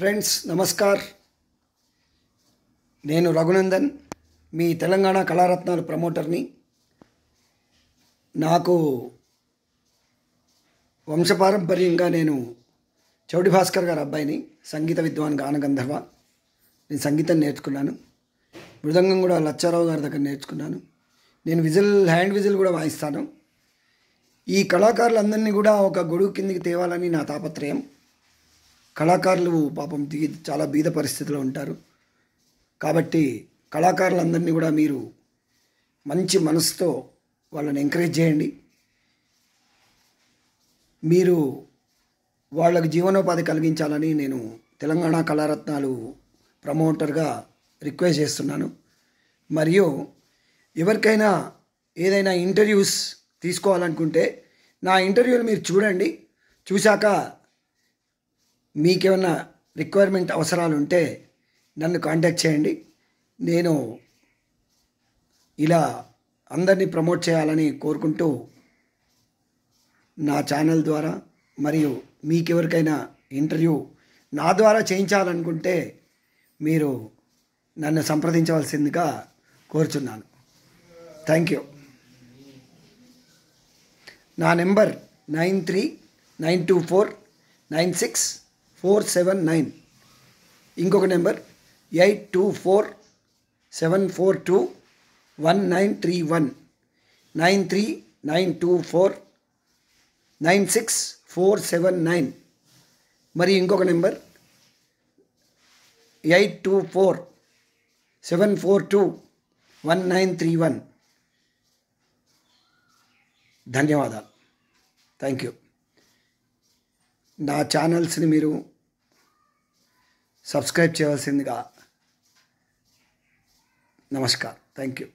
Friends namaskar. నేను రఘునందన్, మీ తెలంగాణ కళారత్నాలు ప్రమోటర్ని. నాకు వంశపారంపర్యంగా నేను చౌడి భాస్కర్ గారి అబ్బాయిని, సంగీత విద్వాన్ గాన గంధర్వ. నేను సంగీతం నేర్చుకున్నాను. మృదంగం కూడా లచ్చారావు గారి దగ్గర నేర్చుకున్నాను. నేను హ్యాండ్ విజిల్ కూడా వాయిస్తాను. ఈ కళాకారులందరినీ కూడా ఒక గొడుగు కిందికి తేవాలని నా తాపత్రయం. కళాకారులు పాపం చాలా బీద పరిస్థితిలో ఉంటారు. కాబట్టి కళాకారులందరినీ కూడా మీరు మంచి మనసుతో వాళ్ళని ఎంకరేజ్ చేయండి. మీరు వాళ్ళకు జీవనోపాధి కలిగించాలని నేను తెలంగాణ కళారత్నాలు ప్రమోటర్గా రిక్వెస్ట్ చేస్తున్నాను. మరియు ఎవరికైనా ఏదైనా ఇంటర్వ్యూస్ తీసుకోవాలనుకుంటే నా ఇంటర్వ్యూలు మీరు చూడండి. చూశాక మీకేమన్నా రిక్వైర్మెంట్ అవసరాలు ఉంటే నన్ను కాంటాక్ట్ చేయండి. నేను ఇలా అందరినీ ప్రమోట్ చేయాలని కోరుకుంటూ నా ఛానల్ ద్వారా మరియు మీకెవరికైనా ఇంటర్వ్యూ నా ద్వారా చేయించాలనుకుంటే మీరు నన్ను సంప్రదించవలసిందిగా కోరుచున్నాను. Thank you. నా నెంబర్ 9392496479. ఇంకొక నెంబర్ 8247421931. 9392496479. మరి ఇంకొక నెంబర్ 8247421931. ధన్యవాదాలు. Thank you. నా ఛానల్స్ని మీరు సబ్స్క్రైబ్ చేయవలసిందిగా నమస్కారం. Thank you.